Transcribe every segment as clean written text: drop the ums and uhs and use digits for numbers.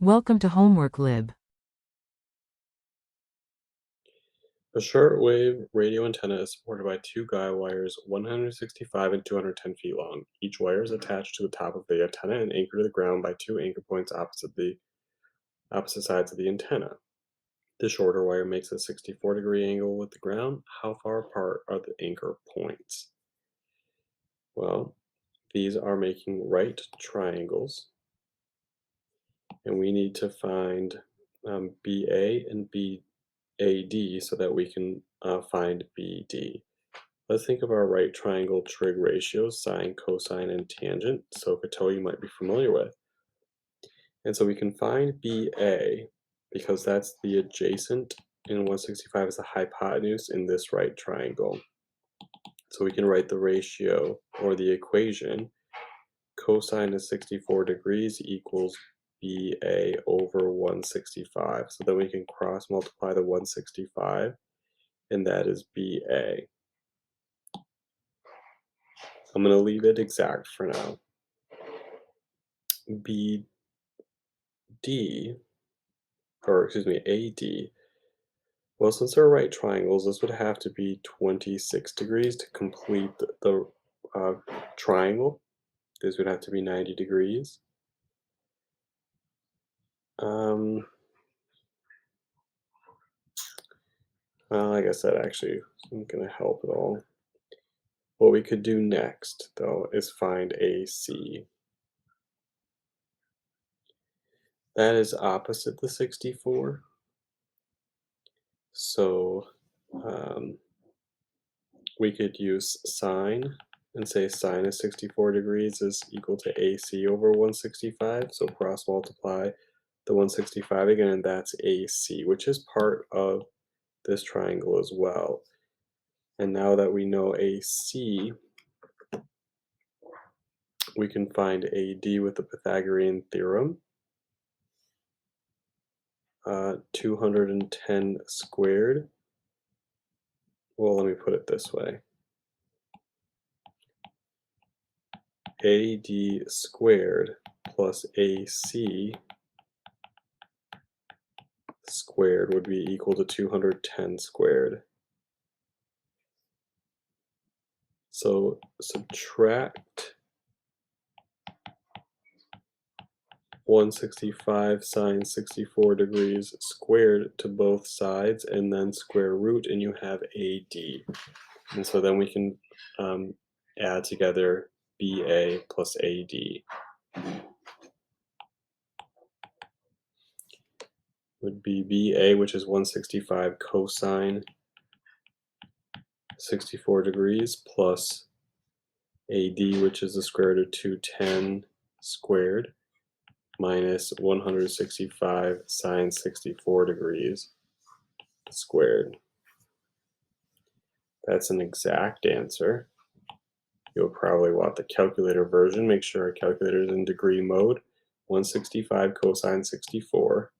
Welcome to Homework Lib. A shortwave radio antenna is supported by two guide wires 165 and 210 feet long. Each wire is attached to the top of the antenna and anchored to the ground by two anchor points opposite sides of the antenna. The shorter wire makes a 64-degree angle with the ground. How far apart are the anchor points? Well, these are making right triangles, and we need to find BA and BAD so that we can find BD. Let's think of our right triangle trig ratios, sine, cosine, and tangent, SOHCAHTOA you might be familiar with. And so we can find BA because that's the adjacent, and 165 is the hypotenuse in this right triangle. So we can write the ratio or the equation. Cosine of 64 degrees equals BA over 165. So then we can cross multiply the 165, and that is BA. I'm going to leave it exact for now. BD, or excuse me, AD, well, since they're right triangles, this would have to be 26 degrees to complete the triangle. This would have to be 90 degrees. Well, I guess that actually isn't going to help at all. What we could do next, though, is find AC. That is opposite the 64. So we could use sine and say sine of 64 degrees is equal to AC over 165. So cross multiply the 165 again, and that's AC, which is part of this triangle as well. And now that we know AC, we can find AD with the Pythagorean theorem. 210 squared. Well, let me put it this way. AD squared plus AC squared would be equal to 210 squared. So subtract 165 sine 64 degrees squared to both sides, and then square root, and you have AD. And so then we can add together BA plus AD. Would be BA, which is 165 cosine 64 degrees, plus AD, which is the square root of 210 squared, minus 165 sine 64 degrees squared. That's an exact answer. You'll probably want the calculator version. Make sure our calculator is in degree mode. 165 cosine 64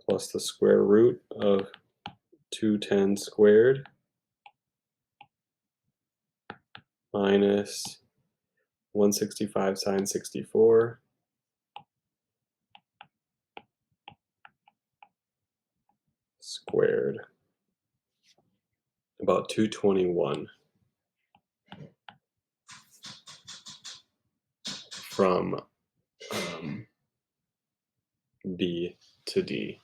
plus the square root of 210 squared minus 165 sine 64 squared, about 221 from B to D.